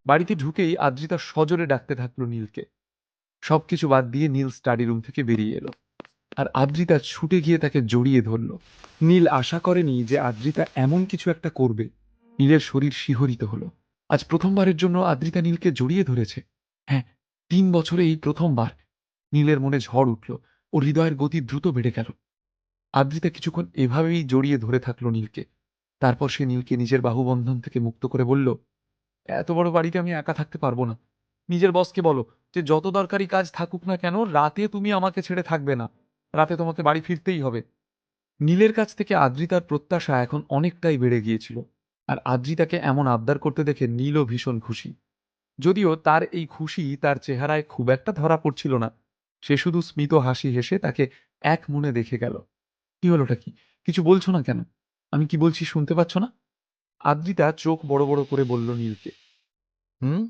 বাড়িতে ঢুকেই আদ্রিতা সজোরে ডাকতে থাকলো নীলকে। সবকিছু বাদ দিয়ে নীল স্টাডি রুম থেকে বেরিয়ে এলো, আর আদ্রিতা ছুটে গিয়ে তাকে জড়িয়ে ধরল। নীল আশা করেনি যে আদ্রিতা এমন কিছু একটা করবে। নীলের শরীর শিহরিত হলো। আজ প্রথমবারের জন্য আদ্রিতা নীলকে জড়িয়ে ধরেছে। হ্যাঁ, 3 বছরে এই প্রথমবার। নীলের মনে ঝড় উঠল, ও হৃদয়ের গতি দ্রুত বেড়ে গেল। আদ্রিতা কিছুক্ষণ এভাবেই জড়িয়ে ধরে থাকলো নীলকে। তারপর সে নীলকে নিজের বাহুবন্ধন থেকে মুক্ত করে বলল, এত বড় বাড়িতে আমি একা থাকতে পারবো না। নিজের বসকে বলো যে যত দরকারি কাজ থাকুক না কেন, রাতে তুমি আমাকে ছেড়ে থাকবে না। রাতে তোমাকে বাড়ি ফিরতেই হবে। নীলের কাছ থেকে আদ্রিতার প্রত্যাশা এখন অনেকটাই বেড়ে গিয়েছিল, আর আদ্রিতাকে এমন আবদার করতে দেখে নীলও ভীষণ খুশি। যদিও তার এই খুশি তার চেহারায় খুব একটা ধরা পড়ছিল না। সে শুধু স্মিত হাসি হেসে তাকে এক মনে দেখে গেল। কি হলোটা কি? কিছু বলছো না কেন? আমি কি বলছি শুনতে পাচ্ছ না? আদ্রিতা চোখ বড় বড় করে বলল নীলকে। হুম,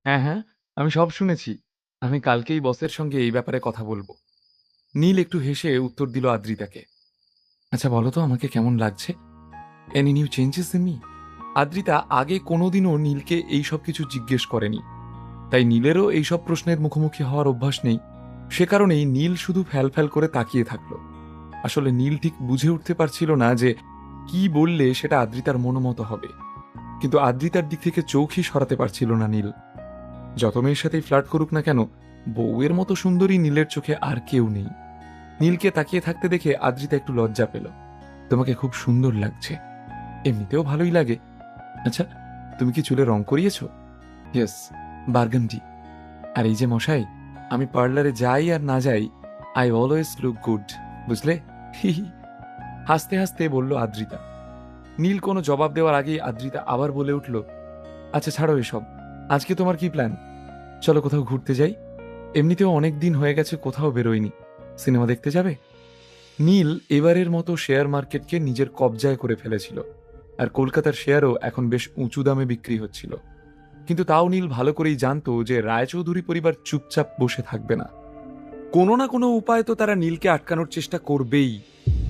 হ্যাঁ হ্যাঁ, আমি সব শুনেছি। আমি কালকেই বসের সঙ্গে এই ব্যাপারে কথা বলবো। নীল একটু হেসে উত্তর দিল আদ্রিতাকে। আচ্ছা বলো তো, আমাকে কেমন লাগছে? Any new changes in me? Adrita আগে কোনোদিনও নীলকে এইসব কিছু জিজ্ঞেস করেনি, তাই নীলেরও এইসব প্রশ্নের মুখোমুখি হওয়ার অভ্যাস নেই। সে কারণেই নীল শুধু ফ্যাল ফ্যাল করে তাকিয়ে থাকলো। আসলে নীল ঠিক বুঝে উঠতে পারছিল না যে কি বললে সেটা আদ্রিতার মনোমতো হবে। কিন্তু আদ্রিতার দিক থেকে চোখই সরাতে পারছিল না নীল। যত মেয়ের সাথেই ফ্লার্ট করুক না কেন, বউয়ের মতো সুন্দরী নীলের চোখে আর কেউ নেই। নীলকে তাকিয়ে থাকতে দেখে আদ্রিতা একটু লজ্জা পেল। তোমাকে খুব সুন্দর লাগছে। এমনিতেও ভালোই লাগে। আচ্ছা, তুমি কি চুলে রং করিয়েছ? Yes, burgundy. আর এই যে মশাই, আমি পার্লারে যাই আর না যাই, আই অলওয়েজ লুক গুড, বুঝলে? হি হি। হাসতে হাসতে বলল আদ্রিতা। নীল কোনো জবাব দেওয়ার আগেই আদ্রিতা আবার বলে উঠল, আচ্ছা ছাড়ো এসব। আজকে তোমার কি প্ল্যান? চলো কোথাও ঘুরতে যাই। এমনিতেও অনেক দিন হয়ে গেছে কোথাও বেরোয়নি। সিনেমা দেখতে যাবে? নীল এবারের মতো শেয়ার মার্কেটকে নিজের কবজায় করে ফেলেছিল, আর কলকাতার শেয়ারও এখন বেশ উঁচু দামে বিক্রি হচ্ছিল। কিন্তু তাও নীল ভালো করেই জানতো যে রায়চৌধুরী পরিবার চুপচাপ বসে থাকবে না। কোনো না কোনো উপায় তো তারা নীলকে আটকানোর চেষ্টা করবেই।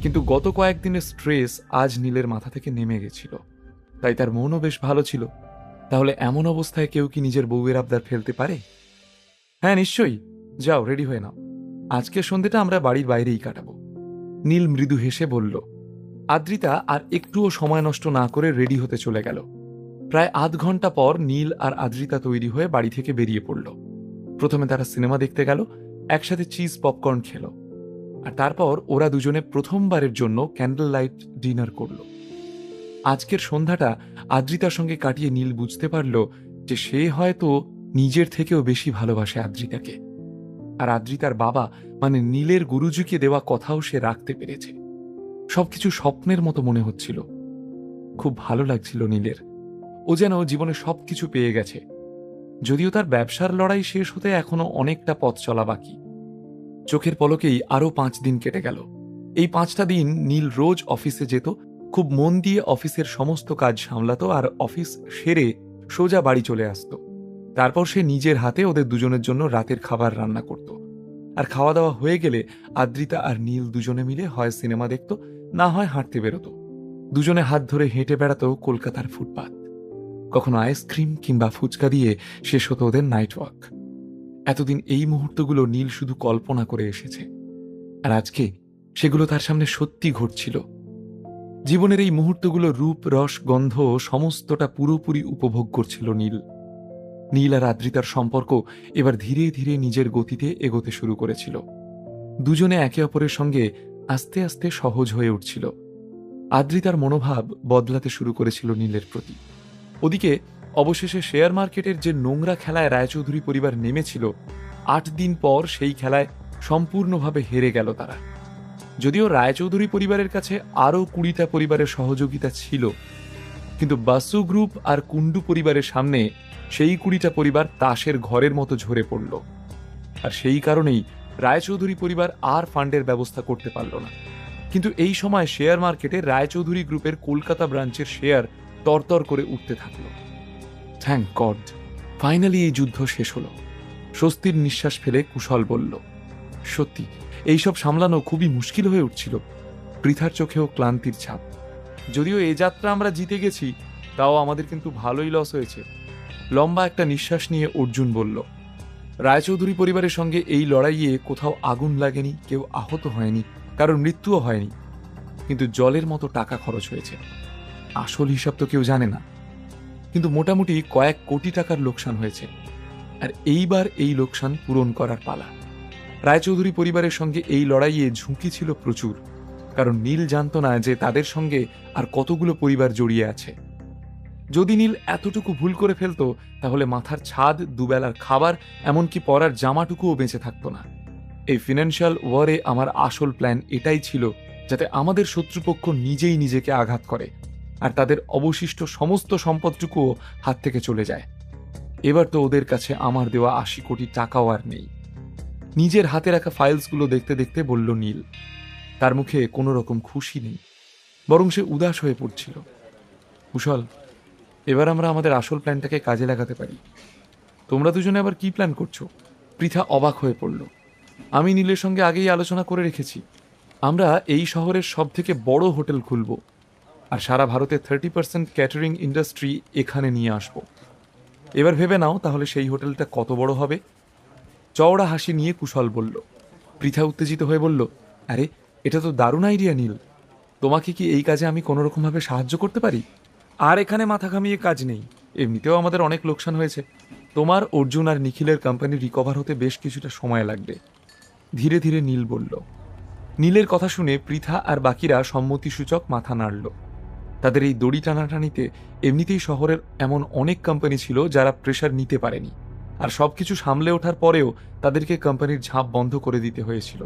কিন্তু গত কয়েকদিনের স্ট্রেস আজ নীলের মাথা থেকে নেমে গেছিল, তাই তার মনও বেশ ভালো ছিল। তাহলে এমন অবস্থায় কেউ কি নিজের বউয়ের আবদার ফেলতে পারে? হ্যাঁ নিশ্চয়ই। যাও, রেডি হয়ে নাও। আজকের সন্ধ্যেটা আমরা বাড়ির বাইরেই কাটাবো। নীল মৃদু হেসে বলল। আদ্রিতা আর একটুও সময় নষ্ট না করে রেডি হতে চলে গেল। প্রায় আধ ঘন্টা পর নীল আর আদ্রিতা তৈরি হয়ে বাড়ি থেকে বেরিয়ে পড়ল। প্রথমে তারা সিনেমা দেখতে গেল, একসাথে চিজ পপকর্ন খেল, আর তারপর ওরা দুজনে প্রথমবারের জন্য ক্যান্ডেল লাইট ডিনার করল। আজকের সন্ধ্যাটা আদ্রিতার সঙ্গে কাটিয়ে নীল বুঝতে পারল যে সে হয়তো নিজের থেকেও বেশি ভালোবাসে আদ্রিতাকে। আর আদ্রিতার বাবা মানে নীলের গুরুজিকে দেওয়া কথাও সে রাখতে পেরেছে। সবকিছু স্বপ্নের মতো মনে হচ্ছিল। খুব ভালো লাগছিল নীলের। ও যেন জীবনে সবকিছু পেয়ে গেছে। যদিও তার ব্যবসার লড়াই শেষ হতে এখনো অনেকটা পথ চলা বাকি। চোখের পলকেই আরো 5 দিন কেটে গেল। এই 5টা দিন নীল রোজ অফিসে যেত, খুব মন দিয়ে অফিসের সমস্ত কাজ সামলাতো, আর অফিস সেরে সোজা বাড়ি চলে আসতো। তারপর সে নিজের হাতে ওদের দুজনের জন্য রাতের খাবার রান্না করত। আর খাওয়া দাওয়া হয়ে গেলে আদ্রিতা আর নীল দুজনে মিলে হয় সিনেমা দেখত, না হয় হাঁটতে বেরোতো। দুজনে হাত ধরে হেঁটে বেড়াতো কলকাতার ফুটপাত। কখনো আইসক্রিম কিংবা ফুচকা দিয়ে শেষ হতো ওদের নাইট ওয়াক। এতদিন এই মুহূর্তগুলো নীল শুধু কল্পনা করে এসেছে, আর আজকে সেগুলো তার সামনে সত্যি ঘটছিল। জীবনের এই মুহূর্তগুলো রূপ, রস, গন্ধ সমস্তটা পুরোপুরি উপভোগ করছিল নীল। নীল আর আদ্রিতার সম্পর্ক এবার ধীরে ধীরে নিজের গতিতে এগোতে শুরু করেছিল। দুজনে একে অপরের সঙ্গে আস্তে আস্তে সহজ হয়ে উঠছিল। আদ্রিতার মনোভাব বদলাতে শুরু করেছিল নীলের প্রতি। ওদিকে অবশেষে শেয়ার মার্কেটের যে নোংরা খেলায় রায়চৌধুরী পরিবার নেমেছিল, 8 দিন পর সেই খেলায় সম্পূর্ণভাবে হেরে গেল তারা। যদিও রায়চৌধুরী পরিবারের কাছে আরও 20টা পরিবারের সহযোগিতা ছিল, কিন্তু বাসু গ্রুপ আর কুন্ডু পরিবারের সামনে সেই 20টা পরিবার তাসের ঘরের মতো ঝরে পড়ল। আর সেই কারণেই রায়চৌধুরী পরিবার আর ফান্ডের ব্যবস্থা করতে পারল না। কিন্তু এই সময় শেয়ার মার্কেটে রায়চৌধুরী গ্রুপের কলকাতা ব্রাঞ্চের শেয়ার তরতর করে উঠতে থাকল। থ্যাংক গড, ফাইনালি এই যুদ্ধ শেষ হলো। স্বস্তির নিঃশ্বাস ফেলে কুশল বলল, সত্যি এইসব সামলানো খুবই মুশকিল হয়ে উঠছিল। পৃথার চোখেও ক্লান্তির ছাপ। যদিও এ যাত্রা আমরা জিতে গেছি, তাও আমাদের কিন্তু ভালোই লস হয়েছে। লম্বা একটা নিঃশ্বাস নিয়ে অর্জুন বলল, রায়চৌধুরী পরিবারের সঙ্গে এই লড়াইয়ে কোথাও আগুন লাগেনি, কেউ আহত হয়নি, কারোর মৃত্যুও হয়নি, কিন্তু জলের মতো টাকা খরচ হয়েছে। আসল হিসাব তো কেউ জানে না, কিন্তু মোটামুটি কয়েক কোটি টাকার লোকসান হয়েছে। আর এইবার এই লোকসান পূরণ করার পালা। রায়চৌধুরী পরিবারের সঙ্গে এই লড়াইয়ে ঝুঁকি ছিল প্রচুর, কারণ নীল জানত না যে তাদের সঙ্গে আর কতগুলো পরিবার জড়িয়ে আছে। যদি নীল এতটুকু ভুল করে ফেলতো, তাহলে মাথার ছাদ, দুবেলার খাবার, এমনকি পরার জামাটুকুও বেঁচে থাকতো না। এই ফিনান্সিয়াল ওয়ারে আমার আসল প্ল্যান এটাই ছিল, যাতে আমাদের শত্রুপক্ষ নিজেই নিজেকে আঘাত করে আর তাদের অবশিষ্ট সমস্ত সম্পদটুকুও হাত থেকে চলে যায়। এবার তো ওদের কাছে আমার দেওয়া ৮০ কোটি টাকাও আর নেই। নিজের হাতে রাখা ফাইলসগুলো দেখতে দেখতে বলল নীল। তার মুখে কোনো রকম খুশি নেই, বরং সে উদাস হয়ে পড়ছিল। কুশল, এবার আমরা আমাদের আসল প্ল্যানটাকে কাজে লাগাতে পারি। তোমরা দুজনে আবার কি প্ল্যান করছো? পৃথা অবাক হয়ে পড়ল। আমি নীলের সঙ্গে আগেই আলোচনা করে রেখেছি, আমরা এই শহরের সব থেকে বড় হোটেল খুলব, আর সারা ভারতে 30% ক্যাটারিং ইন্ডাস্ট্রি এখানে নিয়ে আসব। এবার ভেবে নাও তাহলে সেই হোটেলটা কত বড় হবে। চওড়া হাসি নিয়ে কুশল বলল। পৃথা উত্তেজিত হয়ে বলল, আরে এটা তো দারুণ আইডিয়া নীল, তোমাকে কি এই কাজে আমি কোনো রকমভাবে সাহায্য করতে পারি? আর এখানে মাথা ঘামিয়ে কাজ নেই, এমনিতেও আমাদের অনেক লোকসান হয়েছে। তোমার, অর্জুন আর নিখিলের কোম্পানি রিকভার হতে বেশ কিছুটা সময় লাগবে, ধীরে ধীরে নীল বলল। নীলের কথা শুনে পৃথা আর বাকিরা সম্মতিসূচক মাথা নাড়ল। তাদের এই দড়ি টানাটানিতে এমনিতেই শহরের এমন অনেক কোম্পানি ছিল যারা প্রেশার নিতে পারেনি, আর সবকিছু সামলে ওঠার পরেও তাদেরকে কোম্পানির ঝাঁপ বন্ধ করে দিতে হয়েছিল।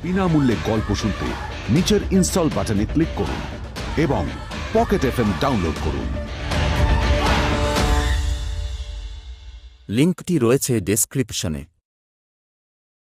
বিনামূল্যে গল্প শুনতে নিচের ইনস্টল বাটনে ক্লিক করুন এবং পকেট এফএম ডাউনলোড করুন। লিঙ্কটি রয়েছে ডেসক্রিপশনে।